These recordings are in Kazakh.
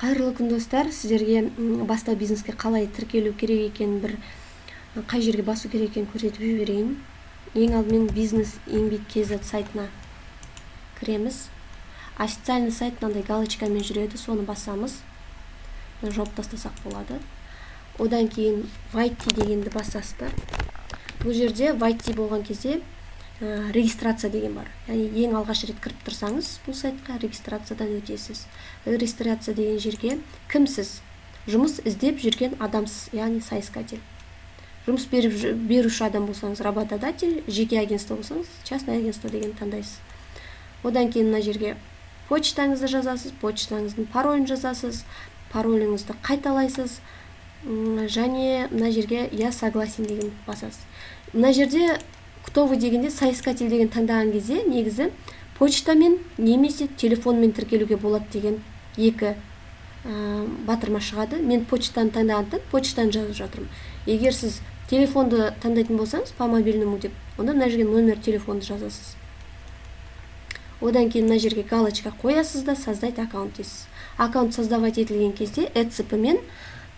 Қайырлы күн достар, сіздерге бастау бизнеске қалай тіркелу керек екенін, қай жерге басу керек екенін көрсетіп жіберейін. Ең алдымен бизнес еңбек KZ сайтына кіреміз. Официальный сайт мынандай галочкамен жүреді, соны басамыз. Жауып тастасақ болады. Одан кейін войти дегенді басасыздар. Бұл жерде войти болған кезде регистрация деген бар. Яғни ең алғаш рет кіріп тұрсаңыз, бұл сайтқа регистрациядан өтесіз. Регистрация деген жерге кімсіз? Жұмыс іздеп жүрген адамсыз, яғни соискатель. Жұмыс беруші адам болсаңыз, работодатель, жеке агентство болсаңыз, частное агентство деген таңдайсыз. Одан кейін мына жерге почтаңызды жазасыз, почтаңыздың паролін жазасыз, пароліңізді қайталайсыз, және мына жерге я согласен деген басасыз. Мына жерде кто вы дегенде соискатель деген таңдаған кезде негізі почтамен немесе телефонмен тіркелуге болады деген екі батырма шығады. Мен почтаны таңдағандықтан почтаны жазып жатырмын. Егер сіз телефонды таңдайтын болсаңыз, по мобильному деп, онда мына жерге номер телефонды жазасыз. Одан кейін мына жерге галочка қоясыз да создать аккаунт дейсіз. Аккаунт создавать етілген кезде ECP мен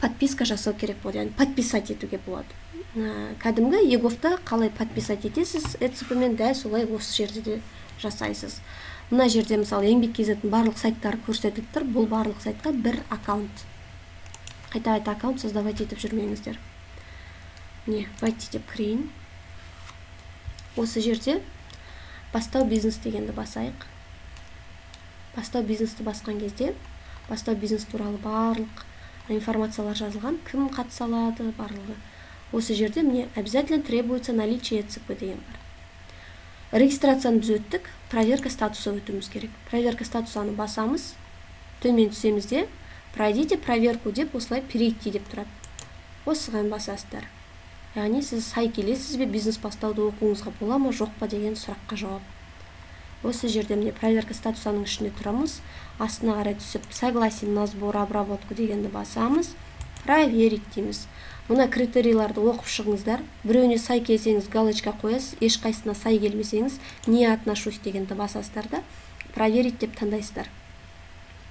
подписка жасау керек болады, яғни подписать етуге болады. Кәдімгі егофта қалай подписать етесіз, ECP мен дәл солай осы жерде де жасайсыз. Мына жерде мысалы еңбек KZ-дің барлық сайттары көрсетіліп тұр. Бұл барлық сайтқа бір аккаунт. Қайта-қайта аккаунт создавать етіп жүрмеңіздер. Міне, войти деп кірейін. Осы жерде бастау бизнес дегенді басайық. Бастау бизнесті басқан кезде бастау бизнес туралы барлық информациялар жазылған, кім қатыса алады, барлығы. Осы жерде мне обязательно требуется наличие ECP деген бар. Регистрацияны біз өттік, проверка статусы өтуіміз керек. Проверка статусаны басамыз, төмен түсеміз де, пройдите проверку деп осылай перейти деп тұрады. Осыған басасыздар. Яғни сіз сай келесіз бе, бизнес бастауды оқуыңызға бола ма, жоқ па деген сұраққа жауап. Осы жерде міне проверка статусының ішінде тұрамыз. Астына қарай түсіп, согласен на сбор обработку дегенді басамыз. Проверить дейміз. Мына критерийларды оқып шығыңыздар. Біреуіне сай келсеңіз галочка қоясыз, ешқайсына сай келмесеңіз не отношусь дегенді басасыздар да проверить деп таңдайсыздар.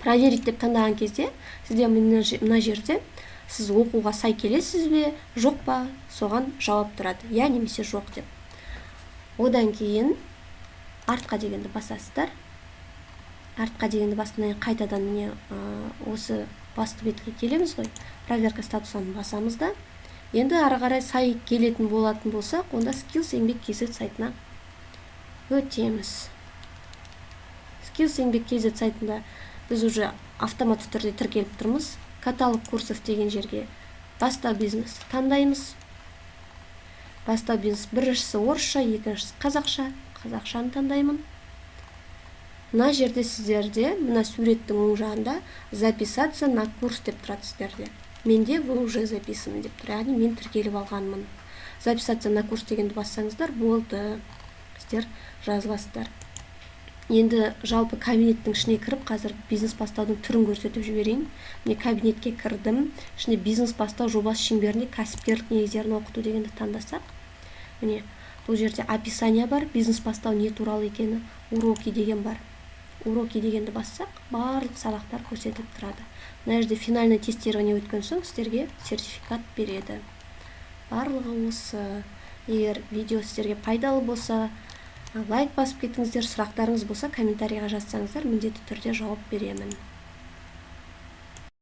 Проверить деп таңдаған кезде сізде мына жерде сіз оқуға сай келесіз бе, жоқ па, соған жауап тұрады. Я немесе жоқ деп. Одан кейін артқа дегенді басасыздар. Артқа дегенді басқаннан қайтадан міне осы басты бетке келеміз ғой. Проверка статусын басамыз да. Енді ары қарай сай келетін болатын болсақ, онда Skills еңбек KZ сайтына өтеміз. Skills еңбек KZ сайтында біз уже автоматты түрде тіркеліп тұрмыз. Каталог курсов деген жерге бастау бизнес таңдаймыз. Бастау бизнес біріншісі орысша, екіншісі қазақша. Қазақшаны таңдаймын. Мына жерде сіздерде, мына суреттің оң жағында записаться на курс деп тұрады сіздерде. Менде вы уже записаны деп тұр, яғни мен тіркеліп алғанмын. Записаться на курс дегенді бассаңыздар болды. Сіздер жазыласыздар. Енді жалпы кабинеттің ішіне кіріп, қазір бизнес бастаудың түрін көрсетіп жіберейін. Мен кабинетке кірдім. Ішінде бизнес бастау жобасы шеңберінде кәсіпкерлік негіздерін оқыту дегенді таңдасақ. Міне, бұл жерде описание бар, бизнес бастау не туралы екені, уроки деген бар. Уроки дегенді бассақ, барлық сабақтар көрсетіліп тұрады. Мына жерде финальный тестирование өткен соң сіздерге сертификат береді. Барлығы осы. Егер видео сіздерге пайдалы болса, лайк басып кетіңіздер, сұрақтарыңыз болса комментарийға жазсаңыздар, міндетті түрде жауап беремін.